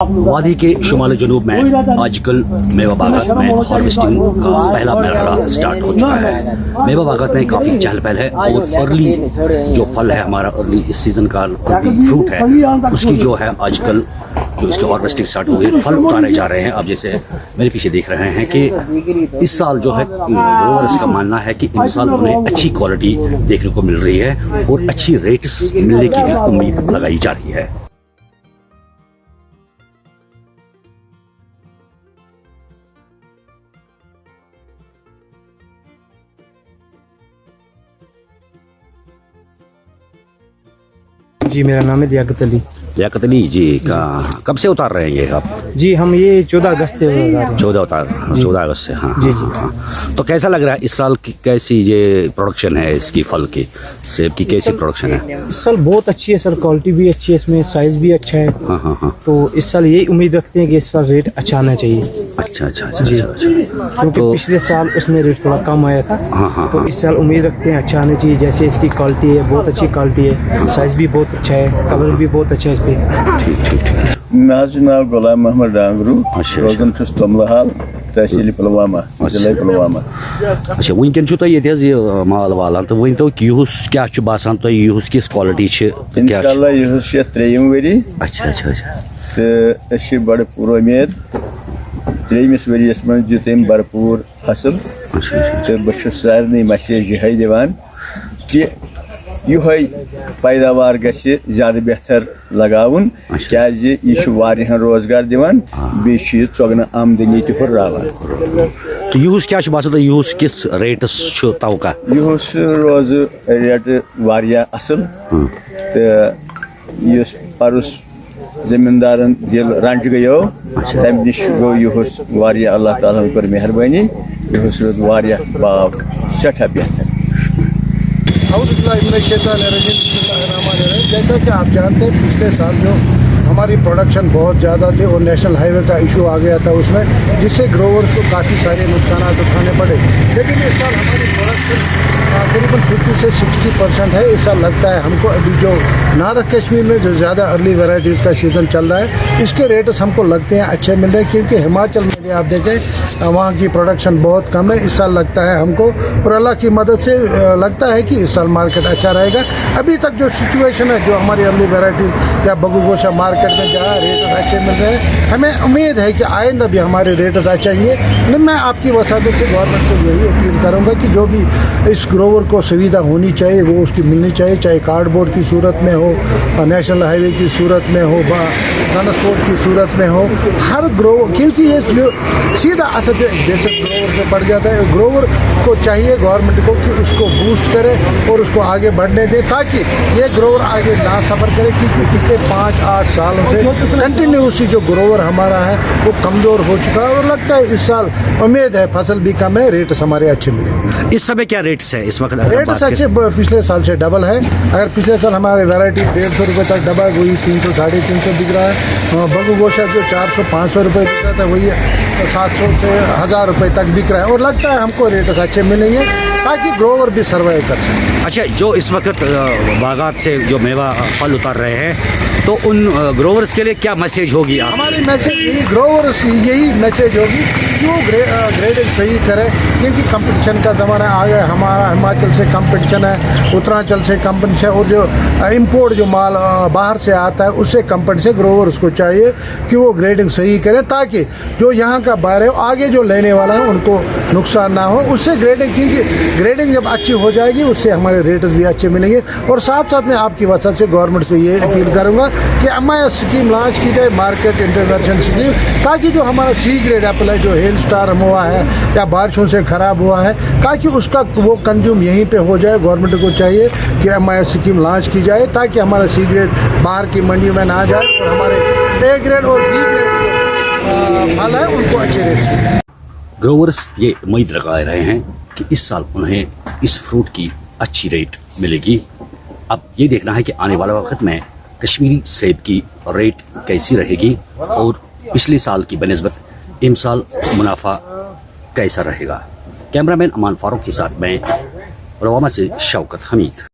वादी के शुमाल जनूब में आजकल मेवा बागात में हार्वेस्टिंग का पहला मरहला स्टार्ट हो चुका है। मेवा बागात में काफ़ी चहल पहल है और अर्ली जो फल है हमारा अर्ली इस सीज़न का अर्ली फ्रूट है उसकी जो है आजकल जो इसकी हार्वेस्टिंग स्टार्ट हुई है, फल उतारे जा रहे हैं। अब जैसे मेरे पीछे देख रहे हैं कि इस साल जो है ग्रोवर्स का मानना है कि इन साल उन्हें अच्छी क्वालिटी देखने को मिल रही है और अच्छी रेट्स मिलने की भी उम्मीद लगाई जा रही है। जी मेरा नाम है लियाकत अली। लियाकत अली जी का कब से उतार रहे हैं ये आप? जी हम ये 14 अगस्त से उतार रहे हैं। 14 अगस्त से। हाँ जी हाँ, जी हाँ। तो कैसा लग रहा है इस साल की कैसी ये प्रोडक्शन है इसकी, फल की, सेब की कैसी प्रोडक्शन है? इस साल बहुत अच्छी है सर, क्वालिटी भी अच्छी है, इसमें साइज़ भी अच्छा है। हाँ हाँ हाँ। तो इस साल यही उम्मीद रखते हैं कि इस साल रेट अच्छा आना चाहिए। अच्छा अच्छा अच्छा जी अच्छा, अच्छा। क्योंकि तो पिछले साल उसमें रेट थोड़ा कम आया था। हाँ हाँ तो हाँ। इस साल उम्मीद रखते हैं अच्छा आना चाहिए। जैसे इसकी क्वालिटी है बहुत अच्छी क्वालिटी है, साइज़ भी बहुत अच्छा है, कलर भी बहुत अच्छा है इस पर। ठीक ठीक ठीक। मेरा नाम गुलाम मोहम्मद डांगरू अच्छा, रोजन छुस तमलहाल तहसील पुलवामा जिला पुलवामा। अच्छा वुनकन छु तोय येते ये माल वाला तो वन तो युस क्या छु बासान तो युस किस क्वालिटी छ क्या? इंशाल्लाह युस छ 3 वरी। अच्छा अच्छा अच्छा। तो अश बड़ पूरा उम्मीद 3 वरियस में जुतम भरपूर फसल। तो बह सारे मैसेज यह दिवान कि यह पैदावार गि ज्यादा बेहतर लगावन क्या यह रोजगार दिवान बे चौगन आमदनी तुर्रावान। तो युस क्या छु बासान तो युस किस रेट्स छु तवका? युस रोज रेट वारिया असल। तो युस परस जमींदारन दिल रंज गयो तम नश गो युस वारिया अल्लाह ताला कर मेहरबानी युस रोज वारिया बाग सठा बेहतर। जैसा कि आप जानते हैं पिछले साल जो हमारी प्रोडक्शन बहुत ज़्यादा थी और नेशनल हाईवे का इशू आ गया था उसमें, जिससे ग्रोवर्स को काफ़ी सारे नुकसान उठाने पड़े। लेकिन इस साल हमारी प्रोडक्शन तकरीबन 50 से 60% है। इस साल लगता है हमको अभी जो नार्थ कश्मीर में जो ज़्यादा अर्ली वैराइटीज़ का सीज़न चल रहा है इसके रेट्स हमको लगते हैं अच्छे मिल रहे हैं, क्योंकि हिमाचल में भी आप देखें वहाँ की प्रोडक्शन बहुत कम है। इस साल लगता है हमको और अल्लाह की मदद से लगता है कि इस साल मार्केट अच्छा रहेगा। अभी तक जो सिचुएशन है जो हमारी अर्ली वैराइटीज़ या बगु गोशा मार्केट में जहाँ रेट्स अच्छे मिल रहे हैं, हमें उम्मीद है कि आइंदा भी हमारे रेट्स अच्छे आएंगे। लेकिन मैं आपकी वसादत से गवर्नमेंट से यही अपील करूँगा कि जो भी इस ग्रोवर को सुविधा होनी चाहिए वो उसकी मिलनी चाहिए, चाहे कार्डबोर्ड की सूरत में हो, नेशनल हाईवे की सूरत में हो, ट्रांसपोर्ट की सूरत में हो, हर ग्रोवर, क्योंकि ये जो सीधा असर जैसे ग्रोवर पे पड़ जाता है। ग्रोवर को चाहिए गवर्नमेंट को कि उसको बूस्ट करे और उसको आगे बढ़ने दे ताकि ये ग्रोवर आगे ना सफ़र करे, क्योंकि पिछले 5-8 सालों से कंटिन्यूसली जो ग्रोवर हमारा है वो कमज़ोर हो चुका है। और लगता है इस साल उम्मीद है फसल भी कम है, रेट्स हमारे अच्छे मिलेंगे। इस समय क्या रेट्स है इस वक्त? रेट्स अच्छे पिछले साल से डबल है। अगर पिछले साल हमारे वैरायटी 150 रुपये तक डबल, वही 300 350 बिक रहा है। बगु गोशा जो 400-500 रुपये बिक रहा था वही 700 से 1000 रुपये तक बिक रहा है। और लगता है हमको रेट्स अच्छे मिलेंगे ताकि ग्रोवर भी सर्वाइव कर सकें। अच्छा जो इस वक्त बागात से जो मेवा फल उतार रहे हैं तो उन ग्रोवर्स के लिए क्या मैसेज होगी? हमारी मैसेज यही ग्रोवर्स यही मैसेज होगी कि वो ग्रेडिंग सही करें, क्योंकि कंपटीशन का ज़माना आ गया। हमारा हिमाचल से कंपटीशन है, उत्तरांचल से कंपटीशन, और जो इंपोर्ट जो माल बाहर से आता है उससे कंपटीशन। ग्रोवर्स को चाहिए कि वो ग्रेडिंग सही करें ताकि जो यहाँ का बायर है आगे जो लेने वाला है उनको नुकसान ना हो उससे ग्रेडिंग, क्योंकि ग्रेडिंग जब अच्छी हो जाएगी उससे हमारे रेट्स भी अच्छे मिलेंगे। और साथ साथ मैं आपकी वजह से गवर्नमेंट से ये अपील करूँगा कि एमआईएस स्कीम लॉन्च की जाए, मार्केट इंटरवेंशन स्कीम, ताकि जो हमारा सी ग्रेड एप्पल है जो हेल स्टार हुआ है या बारिशों से ख़राब हुआ है ताकि उसका वो कंज्यूम यहीं पे हो जाए। गवर्नमेंट को चाहिए कि एमआईएस स्कीम लॉन्च की जाए ताकि हमारा सी ग्रेड बाहर की मंडियों में ना जाए और हमारे ए ग्रेड और बी ग्रेड फल है उनको अच्छे रेट। ग्रोवर्स ये उम्मीद लगा रहे हैं कि इस साल उन्हें इस फ्रूट की अच्छी रेट मिलेगी। अब ये देखना है कि आने वाले वक्त में कश्मीरी सेब की रेट कैसी रहेगी और पिछले साल की बनिस्बत इस साल मुनाफा कैसा रहेगा। कैमरामैन अमान फारूक के साथ मैं पुलवामा से शौकत हमीद।